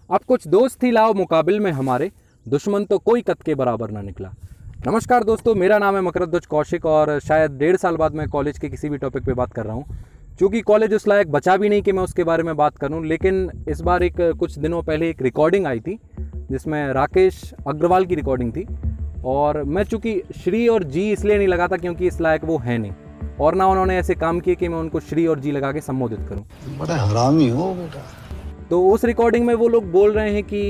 अब कुछ दोस्त ही लाओ मुकाबिल में हमारे, दुश्मन तो कोई कद के बराबर ना निकला। नमस्कार दोस्तों, मेरा नाम है मकरध्वज कौशिक और शायद 1.5 साल बाद मैं कॉलेज के किसी भी टॉपिक पे बात कर रहा हूँ। चूँकि कॉलेज उस लायक बचा भी नहीं कि मैं उसके बारे में बात करूँ, लेकिन इस बार एक कुछ दिनों पहले एक रिकॉर्डिंग आई थी जिसमें राकेश अग्रवाल की रिकॉर्डिंग थी। और मैं चूँकि श्री और जी इसलिए नहीं लगा था क्योंकि इस लायक वो है नहीं, और ना उन्होंने ऐसे काम किए कि मैं उनको श्री और जी लगा के संबोधित करूँ। बड़ा हरामी हो बेटा। तो उस रिकॉर्डिंग में वो लोग बोल रहे हैं कि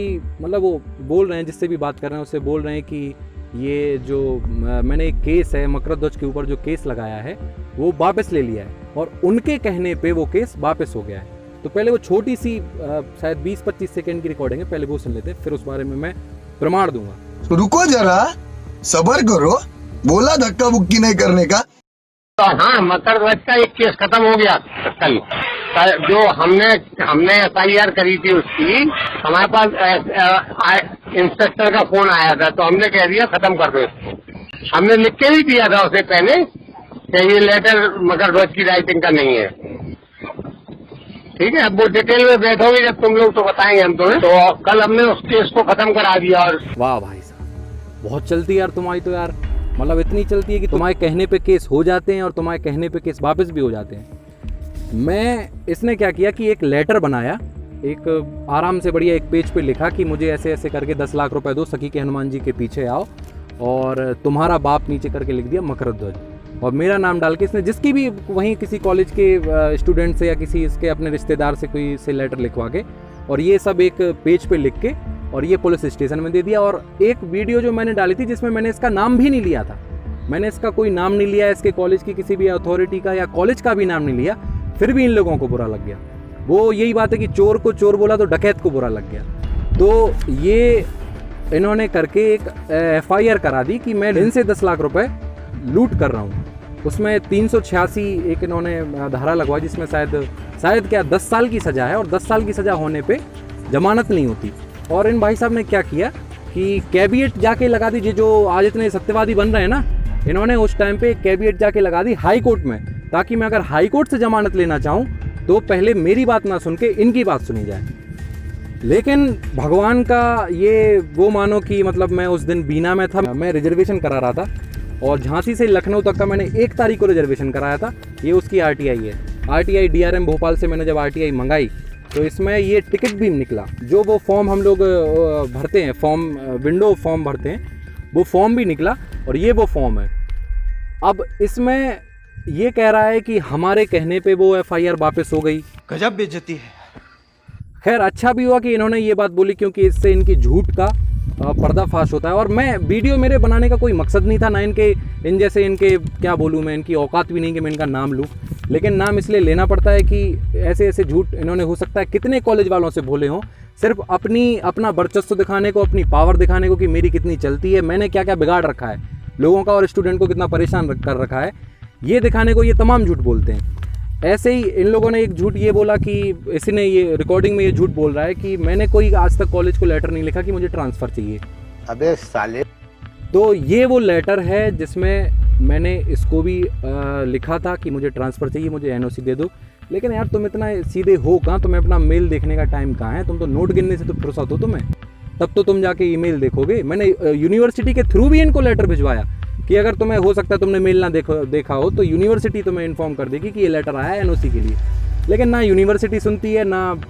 मतलब वो बोल रहे हैं, जिससे भी बात कर रहे हैं उससे बोल रहे हैं कि ये जो मैंने एक केस है मकरध्वज के ऊपर जो केस लगाया है वो वापस ले लिया है, और उनके कहने पे वो केस वापस हो गया है। तो पहले वो छोटी सी शायद 20-25 सेकंड की रिकॉर्डिंग है, पहले वो सुन लेते हैं, फिर उस बारे में मैं प्रमाण दूंगा। तो रुको जरा, सबर करो, बोला धक्का बुक्की नहीं करने का। तो हाँ, मकरध्वज का एक केस खत्म हो गया कल। जो हमने FIR करी थी उसकी, हमारे पास इंस्पेक्टर का फोन आया था, तो हमने कह दिया खत्म कर दो इसको। हमने लिख के भी दिया था उसे पहले कि ये लेटर मकरध्वज की राइटिंग का नहीं है। ठीक है, अब वो डिटेल में बैठोगे जब तुम लोग तो बताएंगे हम तुम्हें। तो कल हमने उस केस को खत्म करा दिया। और वाह भाई साहब, बहुत चलती है यार तुम्हारी तो यार, मतलब इतनी चलती है कि तुम्हारे कहने पे केस हो जाते हैं और तुम्हारे कहने पे केस वापस भी हो जाते हैं। इसने क्या किया कि एक लेटर बनाया, एक आराम से बढ़िया एक पेज पे लिखा कि मुझे ऐसे ऐसे करके 10 लाख रुपए दो, सखी के हनुमान जी के पीछे आओ, और तुम्हारा बाप नीचे करके लिख दिया मकरध्वज, और मेरा नाम डाल के इसने जिसकी भी वहीं किसी कॉलेज के स्टूडेंट से या किसी इसके अपने रिश्तेदार से कोई से लेटर लिखवा के, और ये सब एक पेज पे लिख के और ये पुलिस स्टेशन में दे दिया। और एक वीडियो जो मैंने डाली थी जिसमें मैंने इसका नाम भी नहीं लिया था, मैंने इसका कोई नाम नहीं लिया, इसके कॉलेज की किसी भी अथॉरिटी का या कॉलेज का भी नाम नहीं लिया, फिर भी इन लोगों को बुरा लग गया। वो यही बात है कि चोर को चोर बोला तो डकैत को बुरा लग गया। तो ये इन्होंने करके एक FIR करा दी कि मैं इनसे 10 लाख रुपए लूट कर रहा हूँ। उसमें 386 एक इन्होंने धारा लगवाई जिसमें शायद क्या 10 साल की सज़ा है, और 10 साल की सज़ा होने पे जमानत नहीं होती। और इन भाई साहब ने क्या किया कि कैविएट जाके लगा दी, जो आज इतने सत्यवादी बन रहे हैं ना, इन्होंने उस टाइम पे कैविएट जाके लगा दी हाई कोर्ट में, ताकि मैं अगर हाई कोर्ट से जमानत लेना चाहूँ तो पहले मेरी बात ना सुन के इनकी बात सुनी जाए। लेकिन भगवान का ये वो मानो कि मतलब मैं उस दिन बीना में था, मैं रिजर्वेशन करा रहा था, और झांसी से लखनऊ तक का मैंने 1 तारीख को रिजर्वेशन कराया था। ये उसकी RTI है, RTI DRM भोपाल से मैंने जब RTI मंगाई तो इसमें ये टिकट भी निकला। जो वो फॉर्म हम लोग भरते हैं, फॉर्म विंडो फॉर्म भरते हैं, वो फॉर्म भी निकला, और ये वो फॉर्म है। अब इसमें ये कह रहा है कि हमारे कहने पे वो FIR वापस हो गई। गजब बेइज्जती है। खैर अच्छा भी हुआ कि इन्होंने ये बात बोली, क्योंकि इससे इनकी झूठ का पर्दाफाश होता है। और मैं वीडियो मेरे बनाने का कोई मकसद नहीं था, ना इन जैसे इनके क्या बोलूँ मैं, इनकी औकात भी नहीं कि मैं इनका नाम लूँ, लेकिन नाम इसलिए लेना पड़ता है कि ऐसे ऐसे झूठ इन्होंने हो सकता है कितने कॉलेज वालों से बोले हों, सिर्फ अपना वर्चस्व दिखाने को, अपनी पावर दिखाने को कि मेरी कितनी चलती है, मैंने क्या क्या बिगाड़ रखा है लोगों का और स्टूडेंट को कितना परेशान कर रखा है, ये दिखाने को ये तमाम झूठ बोलते हैं। ऐसे ही इन लोगों ने एक झूठ ये बोला कि इसने ये रिकॉर्डिंग में ये झूठ बोल रहा है कि मैंने कोई आज तक कॉलेज को लेटर नहीं लिखा कि मुझे ट्रांसफ़र चाहिए। अबे साले। तो ये वो लेटर है जिसमें मैंने इसको भी लिखा था कि मुझे ट्रांसफ़र चाहिए, मुझे NOC दे दो। लेकिन यार तुम इतना सीधे हो कहाँ, तुम्हें अपना मेल देखने का टाइम कहाँ है? तुम तो नोट गिनने से तो फुर्सत हो तुम्हें, तब तो तुम जाके ईमेल देखोगे। मैंने यूनिवर्सिटी के थ्रू भी इनको लेटर भिजवाया कि अगर तुम्हें हो सकता है तुमने मेल ना देखा हो तो यूनिवर्सिटी तुम्हें इन्फॉर्म कर देगी कि ये लेटर आया है NOC के लिए। लेकिन ना यूनिवर्सिटी सुनती है, ना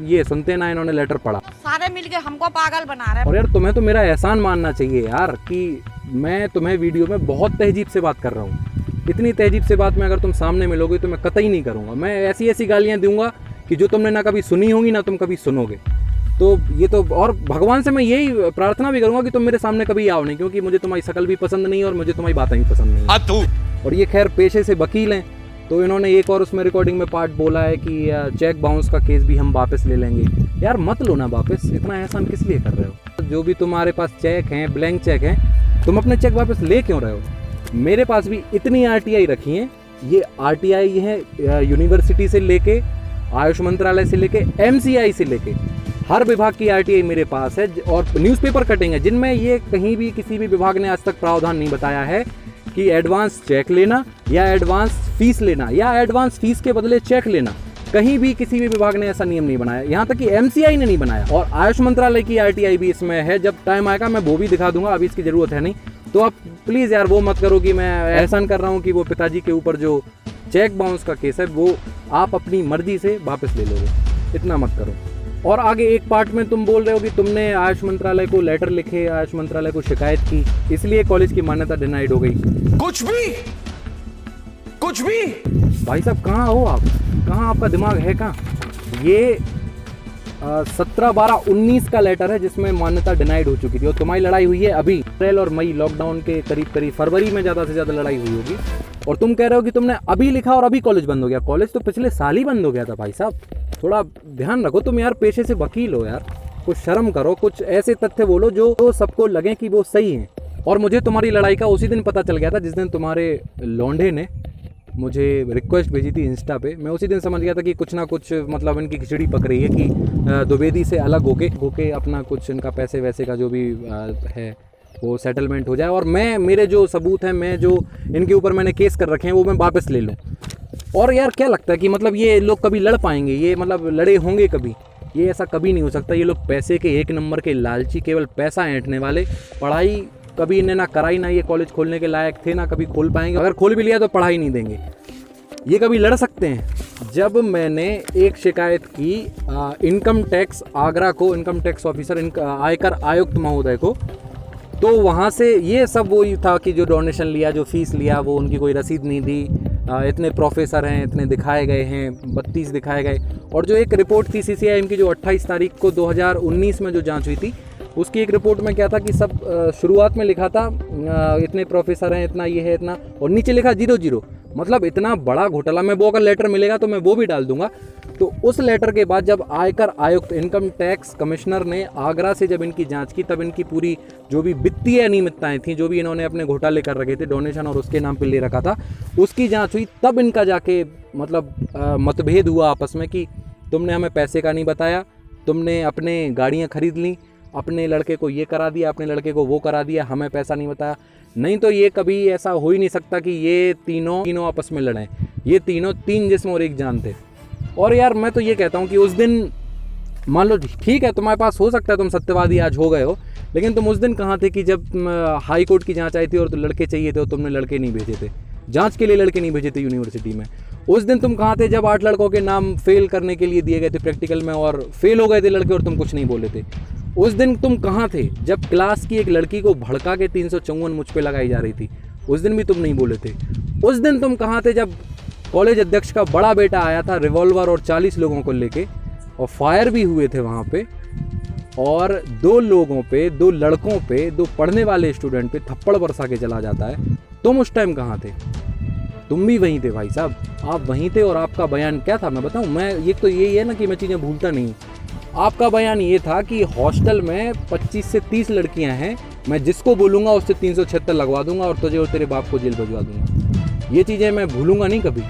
ये सुनते, ना इन्होंने लेटर पढ़ा। सारे मिलके हमको पागल बना रहे हैं। और यार तुम्हें तो मेरा एहसान मानना चाहिए यार कि मैं तुम्हें वीडियो में बहुत तहजीब से बात कर रहा हूँ। इतनी तहजीब से बात मैं अगर तुम सामने मिलोगे तो मैं कतई नहीं करूँगा। मैं ऐसी ऐसी गालियाँ दूंगा कि जो तुमने ना कभी सुनी होंगी ना तुम कभी सुनोगे। तो ये तो, और भगवान से मैं यही प्रार्थना भी करूंगा कि तुम मेरे सामने कभी आओ नहीं, क्योंकि मुझे तुम्हारी शकल भी पसंद नहीं और मुझे तुम्हारी बातें भी पसंद नहीं। और ये खैर पेशे से वकील हैं, तो इन्होंने एक और उसमें रिकॉर्डिंग में पार्ट बोला है कि चेक बाउंस का केस भी हम वापस ले लेंगे। यार मत लो ना वापस, इतना एहसान किस लिए कर रहे हो? जो भी तुम्हारे पास चेक हैं, ब्लैंक चेक हैं, तुम अपने चेक वापस ले क्यों रहे हो? मेरे पास भी इतनी RTI रखी हैं। ये RTI है यूनिवर्सिटी से लेके, आयुष मंत्रालय से लेके, MCI से लेके हर विभाग की RTI मेरे पास है, और न्यूज़पेपर कटिंग है जिनमें ये कहीं भी किसी भी विभाग ने आज तक प्रावधान नहीं बताया है कि एडवांस चेक लेना या एडवांस फीस लेना या एडवांस फीस के बदले चेक लेना कहीं भी किसी भी विभाग ने ऐसा नियम नहीं बनाया, यहाँ तक कि MCI ने नहीं बनाया। और आयुष मंत्रालय की RTI भी इसमें है, जब टाइम आएगा मैं वो भी दिखा दूंगा, अभी इसकी ज़रूरत है नहीं। तो आप प्लीज़ यार वो मत करो कि मैं एहसान कर रहा हूँ कि वो पिताजी के ऊपर जो चेक बाउंस का केस है वो आप अपनी मर्जी से वापस ले लोगे, इतना मत करो। और आगे एक पार्ट में तुम बोल रहे हो कि तुमने आयुष मंत्रालय को लेटर लिखे, आयुष मंत्रालय को शिकायत की, इसलिए कॉलेज की मान्यता डिनाइड हो गई। कुछ भी भाई साहब कहाँ हो आप, कहाँ आपका दिमाग है कहाँ? ये 17/12/19 का लेटर है जिसमें मान्यता डिनाइड हो चुकी थी, और तुम्हारी लड़ाई हुई है अभी अप्रैल और मई लॉकडाउन के करीब फरवरी में ज़्यादा से ज़्यादा लड़ाई हुई होगी, और तुम कह रहे हो कि तुमने अभी लिखा और अभी कॉलेज बंद हो गया। कॉलेज तो पिछले साल ही बंद हो गया था भाई साहब, थोड़ा ध्यान रखो तुम यार, पेशे से वकील हो यार, कुछ शर्म करो, कुछ ऐसे तथ्य बोलो जो सबको लगे कि वो सही हैं। और मुझे तुम्हारी लड़ाई का उसी दिन पता चल गया था जिस दिन तुम्हारे लौंडे ने मुझे रिक्वेस्ट भेजी थी इंस्टा पे। मैं उसी दिन समझ गया था कि कुछ ना कुछ मतलब इनकी खिचड़ी पक रही है कि द्विवेदी से अलग होके अपना कुछ इनका पैसे वैसे का जो भी है वो सेटलमेंट हो जाए, और मैं मेरे जो सबूत हैं, मैं जो इनके ऊपर मैंने केस कर रखे हैं वो मैं वापस ले लूँ। और यार क्या लगता है कि मतलब ये लोग कभी लड़ पाएंगे? ये मतलब लड़े होंगे कभी? ये ऐसा कभी नहीं हो सकता। ये लोग पैसे के एक नंबर के लालची, केवल पैसा ऐंठने वाले, पढ़ाई कभी इन्हें ना कराई, ना ये कॉलेज खोलने के लायक थे, ना कभी खोल पाएंगे। अगर खोल भी लिया तो पढ़ाई नहीं देंगे। ये कभी लड़ सकते हैं? जब मैंने एक शिकायत की इनकम टैक्स आगरा को, इनकम टैक्स ऑफिसर आयकर आयुक्त महोदय को, तो वहाँ से ये सब वही था कि जो डोनेशन लिया, जो फीस लिया, वो उनकी कोई रसीद नहीं दी, इतने प्रोफेसर हैं, इतने दिखाए गए हैं, 32 दिखाए गए। और जो एक रिपोर्ट थी CCIM की जो 28 तारीख को 2019 में जो जांच हुई थी, उसकी एक रिपोर्ट में क्या था कि सब शुरुआत में लिखा था इतने प्रोफेसर हैं, इतना ये है, इतना, और नीचे लिखा 0 मतलब इतना बड़ा घोटाला। मैं वो अगर लेटर मिलेगा तो मैं वो भी डाल दूंगा। तो उस लेटर के बाद जब आयकर आयुक्त, इनकम टैक्स कमिश्नर ने आगरा से जब इनकी जांच की, तब इनकी पूरी जो भी वित्तीय अनियमितताएं थी, जो भी इन्होंने अपने घोटाले कर रखे थे, डोनेशन और उसके नाम पे ले रखा था, उसकी जांच हुई। तब इनका जाके मतलब मतभेद हुआ आपस में कि तुमने हमें पैसे का नहीं बताया, तुमने अपने गाड़ियाँ खरीद ली, अपने लड़के को ये करा दिया, अपने लड़के को वो करा दिया, हमें पैसा नहीं बताया। नहीं तो ये कभी ऐसा हो ही नहीं सकता कि ये तीनों आपस में लड़ें। ये तीन जिस्म और एक जान थे। और यार मैं तो ये कहता हूँ कि उस दिन मान लो ठीक है, तुम्हारे पास हो सकता है तुम सत्यवादी आज हो गए हो, लेकिन तुम उस दिन कहाँ थे कि जब हाई कोर्ट की जांच आई थी और तो लड़के चाहिए थे और तुमने लड़के नहीं भेजे थे, जांच के लिए लड़के नहीं भेजे थे यूनिवर्सिटी में। उस दिन तुम कहाँ थे जब 8 लड़कों के नाम फेल करने के लिए दिए गए थे प्रैक्टिकल में, और फेल हो गए थे लड़के और तुम कुछ नहीं बोले थे? उस दिन तुम कहाँ थे जब क्लास की एक लड़की को भड़का के 354 मुझ पे लगाई जा रही थी? उस दिन भी तुम नहीं बोले थे। उस दिन तुम कहाँ थे जब कॉलेज अध्यक्ष का बड़ा बेटा आया था रिवॉल्वर और 40 लोगों को लेके, और फायर भी हुए थे वहाँ पे, और 2 लोगों पे, 2 लड़कों पे, 2 पढ़ने वाले स्टूडेंट पे थप्पड़ बरसा के चला जाता है? तुम उस टाइम कहाँ थे? तुम भी वहीं थे भाई साहब, आप वहीं थे। और आपका बयान क्या था मैं बताऊं? मैं ये तो यही है ना कि मैं चीज़ें भूलता नहीं। आपका बयान ये था कि हॉस्टल में 25 से 30 लड़कियां हैं, मैं जिसको बोलूँगा उससे 376 लगवा दूंगा और तुझे और तेरे बाप को जेल भिजवा दूंगा। ये चीज़ें मैं भूलूंगा नहीं कभी।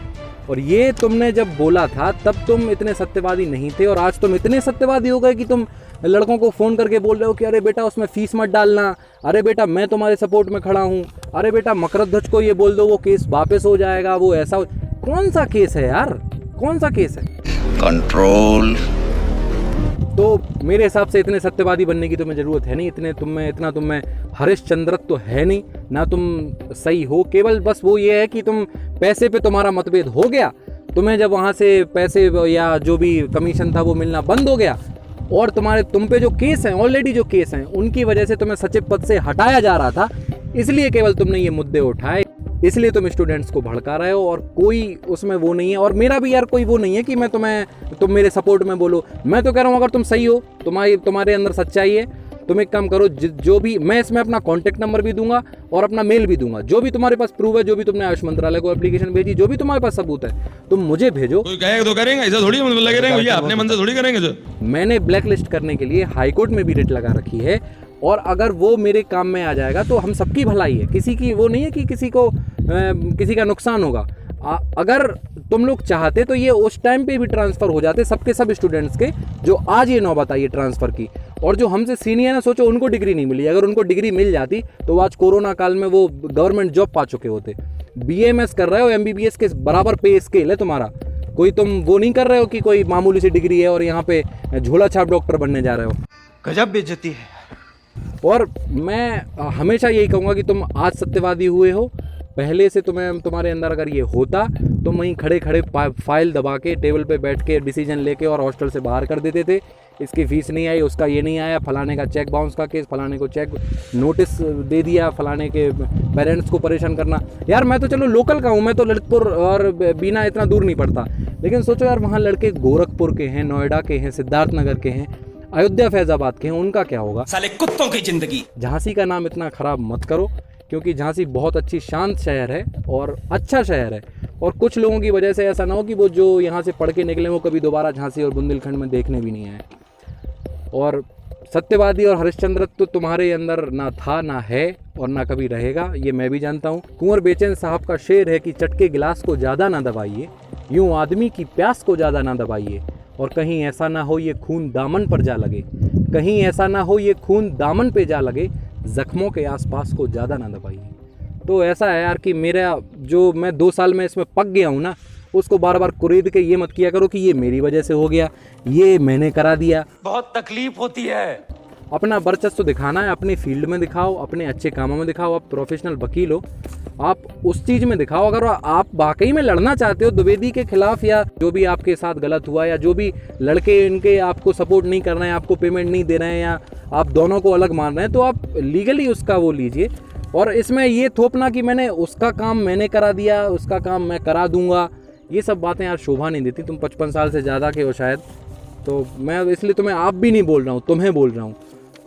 और ये तुमने जब बोला था तब तुम इतने सत्यवादी नहीं थे, और आज तुम इतने सत्यवादी हो गए कि तुम लड़कों को फ़ोन करके बोल रहे हो कि अरे बेटा उसमें फ़ीस मत डालना, अरे बेटा मैं तुम्हारे सपोर्ट में खड़ा हूँ, अरे बेटा मकरध्वज को ये बोल दो वो केस वापस हो जाएगा, वो ऐसा कौन सा केस है यार? कौन सा केस है? कंट्रोल। तो मेरे हिसाब से इतने सत्यवादी बनने की तुम्हें ज़रूरत है नहीं, इतना तुम में हरिश्चंद्रत्व तो है नहीं, ना तुम सही हो। केवल बस वो ये है कि तुम पैसे पे तुम्हारा मतभेद हो गया, तुम्हें जब वहाँ से पैसे या जो भी कमीशन था वो मिलना बंद हो गया, और तुम पे जो केस हैं, ऑलरेडी जो केस हैं, उनकी वजह से तुम्हें सचिव पद से हटाया जा रहा था, इसलिए केवल तुमने ये मुद्दे उठाए, इसलिए तुम स्टूडेंट्स को भड़का रहे हो। और कोई उसमें वो नहीं है, और मेरा भी यार कोई वो नहीं है कि मैं तुम मेरे सपोर्ट में बोलो। मैं तो कह रहा हूँ अगर तुम सही हो, तुम्हारे अंदर सच्चाई है, तुम एक काम करो, जो भी मैं इसमें अपना कॉन्टैक्ट नंबर भी दूंगा और अपना मेल भी दूंगा, जो भी तुम्हारे पास प्रूफ है, जो भी तुमने आयुष मंत्रालय को एप्लीकेशन भेजी, जो भी तुम्हारे पास सबूत है, तुम मुझे भेजो। कोई कहेगा तो करेंगे, ऐसा थोड़ी लगे रहेंगे भैया, अपने मन से थोड़ी करेंगे जो। मैंने ब्लैक लिस्ट करने के लिए हाईकोर्ट में भी रिट लगा रखी है, और अगर वो मेरे काम में आ जाएगा तो हम सबकी भलाई है, किसी की वो नहीं है कि किसी का नुकसान होगा। अगर तुम लोग चाहते तो ये उस टाइम पे भी ट्रांसफ़र हो जाते सबके सब स्टूडेंट्स के, जो आज ये नौबत आई है ट्रांसफ़र की। और जो हमसे सीनियर है, सोचो उनको डिग्री नहीं मिली, अगर उनको डिग्री मिल जाती तो आज कोरोना काल में वो गवर्नमेंट जॉब पा चुके होते। BAMS कर रहे हो, MBBS के बराबर पे स्केल है तुम्हारा, कोई तुम वो नहीं कर रहे हो कि कोई मामूली सी डिग्री है और यहाँ पे झोला छाप डॉक्टर बनने जा रहे हो। गजब बेइज्जती है। और मैं हमेशा यही कहूँगा कि तुम आज सत्यवादी हुए हो, पहले से तुम्हारे अंदर अगर ये होता तुम वहीं खड़े खड़े फाइल दबा के टेबल पे बैठ के डिसीजन लेके और हॉस्टल से बाहर कर देते थे। इसकी फीस नहीं आई, उसका ये नहीं आया, फलाने का चेक बाउंस का केस, फलाने को चेक नोटिस दे दिया, फलाने के पेरेंट्स को परेशान करना। यार मैं तो चलो लोकल का हूँ, मैं तो ललितपुर और बीना इतना दूर नहीं पड़ता, लेकिन सोचो यार वहाँ लड़के गोरखपुर के हैं, नोएडा के हैं, सिद्धार्थनगर के हैं, अयोध्या फैजाबाद के हैं, उनका क्या होगा? साले कुत्तों की जिंदगी। झांसी का नाम इतना खराब मत करो, क्योंकि झांसी बहुत अच्छी शांत शहर है और अच्छा शहर है। और कुछ लोगों की वजह से ऐसा ना हो कि वो जो यहाँ से पढ़ के निकले वो कभी दोबारा झांसी और बुंदेलखंड में देखने भी नहीं आए। और सत्यवादी और हरिश्चंद्र तो तुम्हारे अंदर ना था, ना है और ना कभी रहेगा, ये मैं भी जानता हूँ। कुंवर बेचैन साहब का शेर है कि चटके गिलास को ज़्यादा ना दबाइए, यूं आदमी की प्यास को ज़्यादा ना दबाइए, और कहीं ऐसा ना हो ये खून दामन पर जा लगे, कहीं ऐसा ना हो ये खून दामन पे जा लगे, जख्मों के आसपास को ज़्यादा ना दबाइए। तो ऐसा है यार कि मेरा जो मैं 2 साल में इसमें पक गया हूँ ना, उसको बार बार कुरेद के ये मत किया करो कि ये मेरी वजह से हो गया, ये मैंने करा दिया। बहुत तकलीफ होती है। अपना वर्चस्व दिखाना है, अपनी फील्ड में दिखाओ, अपने अच्छे कामों में दिखाओ। आप प्रोफेशनल वकील हो, आप उस चीज़ में दिखाओ। अगर आप वाकई में लड़ना चाहते हो द्विवेदी के खिलाफ, या जो भी आपके साथ गलत हुआ, या जो भी लड़के इनके आपको सपोर्ट नहीं कर रहे हैं, आपको पेमेंट नहीं दे रहे हैं, या आप दोनों को अलग मान रहे हैं, तो आप लीगली उसका वो लीजिए। और इसमें ये थोपना कि मैंने उसका काम मैंने करा दिया, उसका काम मैं करा दूंगा, ये सब बातें यार शोभा नहीं देती। तुम 55 साल से ज़्यादा के हो शायद, तो मैं इसलिए तुम्हें आप भी नहीं बोल रहा हूँ, तुम्हें बोल रहा हूँ।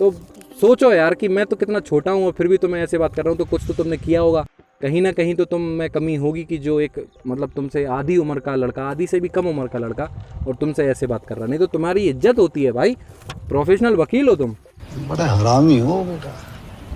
तो सोचो यार कि मैं तो कितना छोटा हूँ और फिर भी तुम्हें ऐसे बात कर रहा हूँ, तो कुछ तो तुमने किया होगा, कहीं ना कहीं तो तुम में कमी होगी कि जो एक मतलब तुमसे आधी उम्र का लड़का, आधी से भी कम उम्र का लड़का, और तुमसे ऐसे बात कर रहा। नहीं तो तुम्हारी इज्जत होती है भाई, प्रोफेशनल वकील हो तुम। बड़ा हरामी हो बेटा।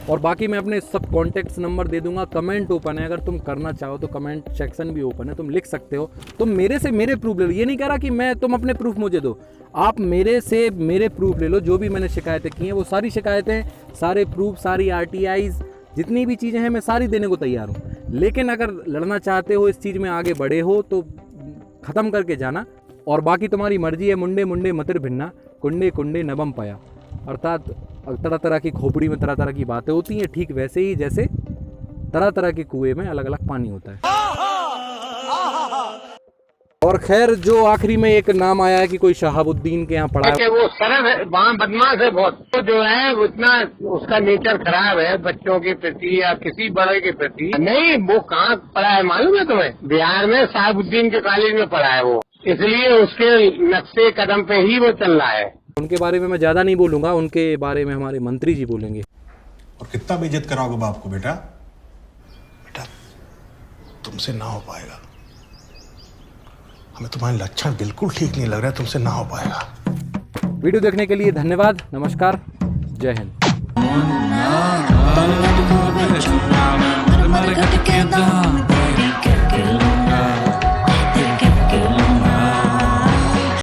और बाकी मैं अपने सब कॉन्टेक्ट्स नंबर दे दूंगा, कमेंट ओपन है, अगर तुम करना चाहो तो कमेंट सेक्शन भी ओपन है, तुम लिख सकते हो। तुम मेरे से मेरे प्रूफ ले लो, ये नहीं कह रहा कि मैं तुम अपने प्रूफ मुझे दो, आप मेरे से मेरे प्रूफ ले लो। जो भी मैंने शिकायतें की हैं वो सारी शिकायतें, सारे प्रूफ, सारी RTIs, जितनी भी चीज़ें हैं मैं सारी देने को तैयार हूँ। लेकिन अगर लड़ना चाहते हो, इस चीज़ में आगे बढ़े हो, तो ख़त्म करके जाना। और बाकी तुम्हारी मर्जी है। मुंडे मुंडे मतिर भिन्ना, कुंडे कुंडे नबम पाया। अर्थात तरह तरह की खोपड़ी में तरह तरह की बातें होती हैं, ठीक वैसे ही जैसे तरह तरह के कुएं में अलग अलग पानी होता है। और खैर, जो आखिरी में एक नाम आया है कि कोई शहाबुद्दीन के यहाँ पढ़ा है, वो सरल है, वहाँ बदमाश है बहुत, तो जो है वो इतना उसका नेचर खराब है बच्चों के प्रति या किसी बड़े के प्रति। नहीं, वो कहाँ पढ़ा है मालूम है तुम्हें? बिहार में शहाबुद्दीन के कॉलेज में पढ़ा है वो, इसलिए उसके नक्शे कदम पे ही वो चल रहा है। उनके बारे में मैं ज़्यादा नहीं बोलूँगा, उनके बारे में हमारे मंत्री जी बोलेंगे। और कितना बेइज्जत कराओगे बाप को? बेटा बेटा तुमसे ना हो पाएगा, हमें तुम्हारे लक्षण बिल्कुल ठीक नहीं लग रहा है, तुमसे ना हो पाएगा। वीडियो देखने के लिए धन्यवाद। नमस्कार, जय हिंद।